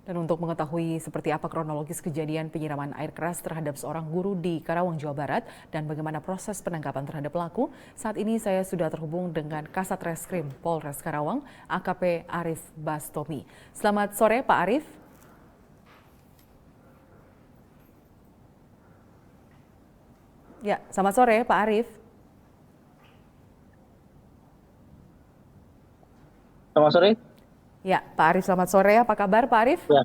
Dan untuk mengetahui seperti apa kronologis kejadian penyiraman air keras terhadap seorang guru di Karawang, Jawa Barat, dan bagaimana proses penangkapan terhadap pelaku, saat ini saya sudah terhubung dengan Kasat Reskrim Polres Karawang, AKP Arif Bastomi. Selamat sore, Pak Arif. Ya, selamat sore, Pak Arif. Selamat sore. Ya, Pak Arif, selamat sore. Apa kabar, Pak Arif? Ya,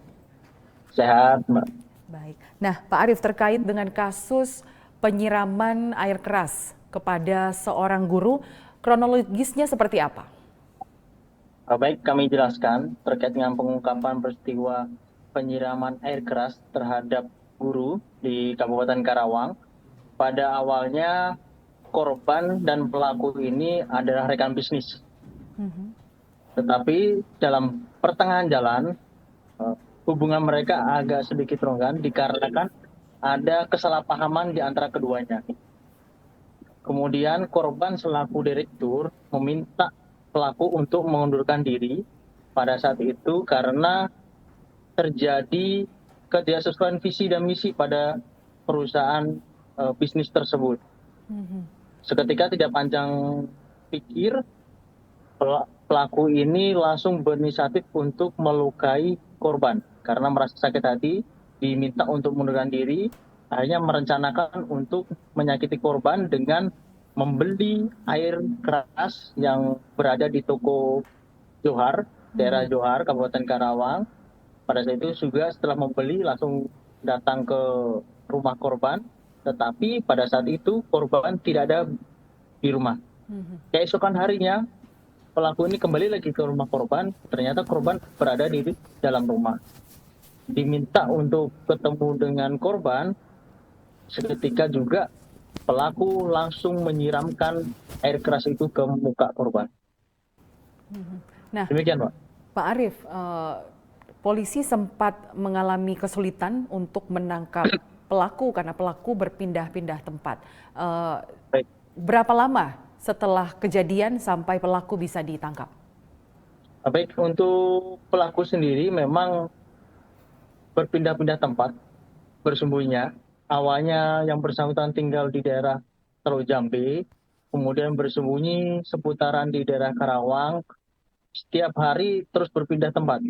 sehat, Mbak. Baik. Nah, Pak Arif, terkait dengan kasus penyiraman air keras kepada seorang guru, kronologisnya seperti apa? Baik, kami jelaskan terkait dengan pengungkapan peristiwa penyiraman air keras terhadap guru di Kabupaten Karawang. Pada awalnya, korban dan pelaku ini adalah rekan bisnis. Tetapi dalam pertengahan jalan, hubungan mereka agak sedikit renggan dikarenakan ada kesalahpahaman di antara keduanya. Kemudian korban selaku direktur meminta pelaku untuk mengundurkan diri pada saat itu karena terjadi ketidaksesuaian visi dan misi pada perusahaan bisnis tersebut. Seketika tidak panjang pikir, pelaku ini langsung berinisiatif untuk melukai korban karena merasa sakit hati, diminta untuk mengundurkan diri, akhirnya merencanakan untuk menyakiti korban dengan membeli air keras yang berada di toko Johar, daerah Johar, Kabupaten Karawang. Pada saat itu juga setelah membeli langsung datang ke rumah korban, tetapi pada saat itu korban tidak ada di rumah. Keesokan harinya pelaku ini kembali lagi ke rumah korban, ternyata korban berada di dalam rumah. Diminta untuk ketemu dengan korban, seketika juga pelaku langsung menyiramkan air keras itu ke muka korban. Nah, Demikian, Pak. Pak Arif, polisi sempat mengalami kesulitan untuk menangkap pelaku karena pelaku berpindah-pindah tempat. Baik. Berapa lama setelah kejadian sampai pelaku bisa ditangkap? Baik, untuk pelaku sendiri memang berpindah-pindah tempat bersembunyinya. Awalnya yang bersangkutan tinggal di daerah Telo Jambe, kemudian bersembunyi seputaran di daerah Karawang. Setiap hari terus berpindah tempat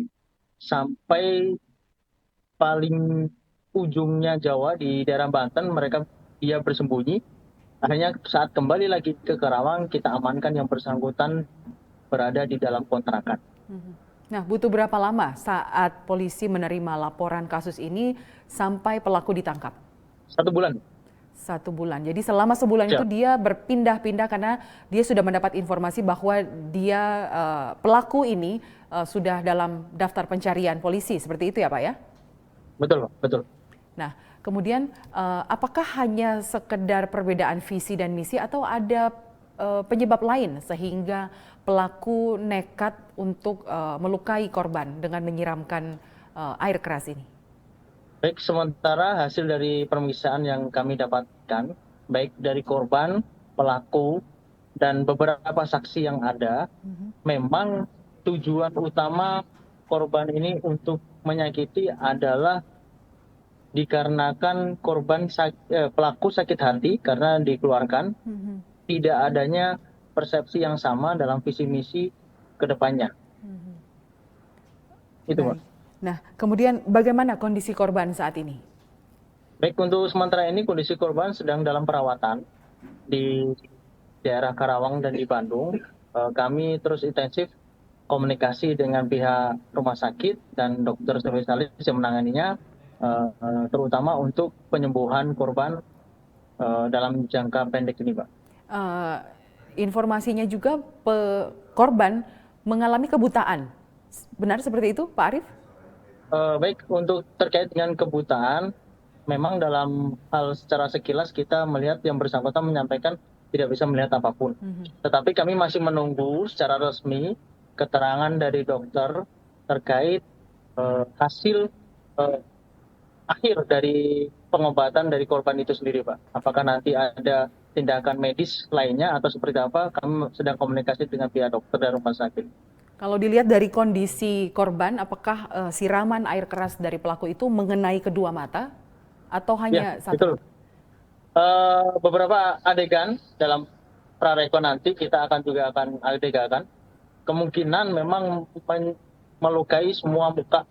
sampai paling ujungnya Jawa di daerah Banten dia bersembunyi. Akhirnya saat kembali lagi ke Karawang kita amankan yang bersangkutan berada di dalam kontrakan. Nah, butuh berapa lama saat polisi menerima laporan kasus ini sampai pelaku ditangkap? 1 bulan. 1 bulan. Jadi selama sebulan itu Siap. dia berpindah-pindah karena dia sudah mendapat informasi bahwa dia pelaku ini sudah dalam daftar pencarian polisi. Seperti itu ya, Pak ya? Betul, Pak. Betul. Nah, kemudian apakah hanya sekedar perbedaan visi dan misi atau ada penyebab lain sehingga pelaku nekat untuk melukai korban dengan menyiramkan air keras ini? Baik, sementara hasil dari pemeriksaan yang kami dapatkan, baik dari korban, pelaku, dan beberapa saksi yang ada, memang tujuan utama korban ini untuk menyakiti adalah dikarenakan pelaku sakit hati karena dikeluarkan, tidak adanya persepsi yang sama dalam visi misi ke depannya. Itu, Mbak. Baik. Nah, kemudian bagaimana kondisi korban saat ini? Baik, untuk sementara ini kondisi korban sedang dalam perawatan di daerah Karawang dan di Bandung. Kami terus intensif komunikasi dengan pihak rumah sakit dan dokter spesialis yang menanganinya, terutama untuk penyembuhan korban dalam jangka pendek ini, Pak. Eh, Informasinya juga korban mengalami kebutaan. Benar seperti itu, Pak Arif? Baik, untuk terkait dengan kebutaan, memang dalam hal secara sekilas kita melihat yang bersangkutan menyampaikan tidak bisa melihat apapun. Tetapi kami masih menunggu secara resmi keterangan dari dokter terkait hasil akhir dari pengobatan dari korban itu sendiri, Pak. Apakah nanti ada tindakan medis lainnya atau seperti apa? Kami sedang komunikasi dengan pihak dokter dan rumah sakit. Kalau dilihat dari kondisi korban, apakah siraman air keras dari pelaku itu mengenai kedua mata atau Ya, hanya satu betul. mata? Beberapa adegan dalam prarekon nanti kita akan adegan. Kemungkinan memang melukai semua muka,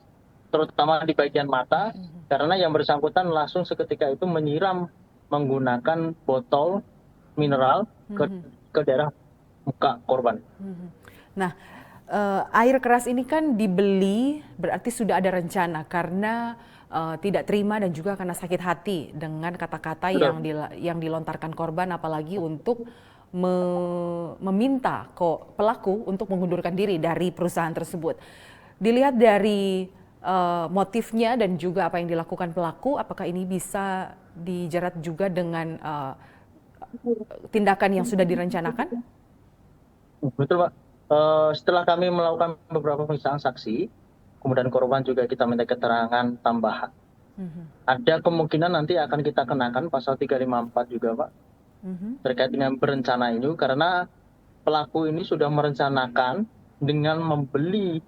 terutama di bagian mata, karena yang bersangkutan langsung seketika itu menyiram menggunakan botol mineral ke daerah muka korban. Nah, air keras ini kan dibeli berarti sudah ada rencana karena tidak terima dan juga karena sakit hati dengan kata-kata Betul. yang dilontarkan korban, apalagi untuk meminta kok pelaku untuk mengundurkan diri dari perusahaan tersebut. Dilihat dari motifnya dan juga apa yang dilakukan pelaku, apakah ini bisa dijerat juga dengan tindakan yang sudah direncanakan? Betul, Pak. Setelah kami melakukan beberapa pemeriksaan saksi, kemudian korban juga kita minta keterangan tambahan. Ada kemungkinan nanti akan kita kenakan pasal 354 juga, Pak, terkait dengan berencana ini, karena pelaku ini sudah merencanakan dengan membeli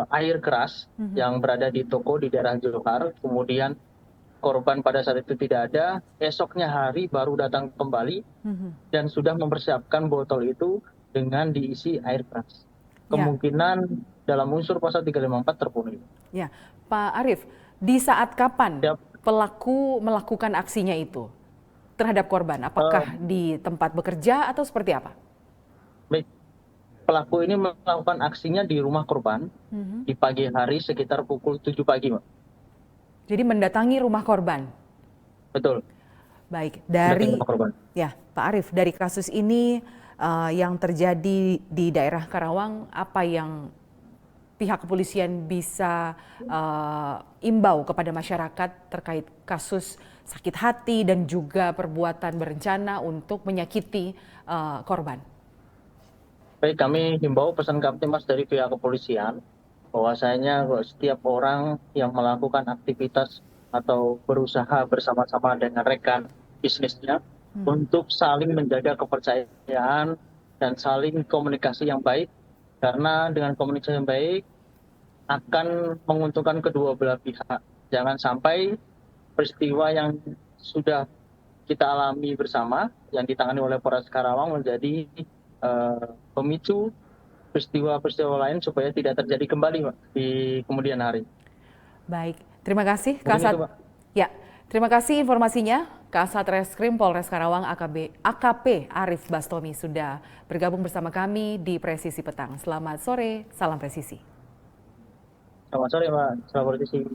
air keras yang berada di toko di daerah Johar, kemudian korban pada saat itu tidak ada, esoknya hari baru datang kembali dan sudah mempersiapkan botol itu dengan diisi air keras. Ya. Kemungkinan dalam unsur pasal 354 terpenuhi. Ya, Pak Arief, di saat kapan Ya, pelaku melakukan aksinya itu terhadap korban? Apakah di tempat bekerja atau seperti apa? baik. Pelaku ini melakukan aksinya di rumah korban di pagi hari sekitar pukul 7 pagi, Mbak. Jadi mendatangi rumah korban. Betul, Baik, mendatangi rumah korban. ya Pak Arief, dari kasus ini yang terjadi di daerah Karawang, apa yang pihak kepolisian bisa imbau kepada masyarakat terkait kasus sakit hati dan juga perbuatan berencana untuk menyakiti korban? Baik, kami himbau pesan Kaptimas dari pihak kepolisian bahwasanya setiap orang yang melakukan aktivitas atau berusaha bersama-sama dengan rekan bisnisnya untuk saling menjaga kepercayaan dan saling komunikasi yang baik, karena dengan komunikasi yang baik akan menguntungkan kedua belah pihak. Jangan sampai peristiwa yang sudah kita alami bersama yang ditangani oleh Polres Karawang menjadi pemicu peristiwa-peristiwa lain supaya tidak terjadi kembali, Pak, di kemudian hari. Baik, terima kasih Mungkin itu, Kasat. Pak. Ya, terima kasih informasinya. Kasat Reskrim Polres Karawang AKP Arief Bastomi sudah bergabung bersama kami di Presisi Petang. Selamat sore, salam presisi. Selamat sore, Pak. Selamat sore.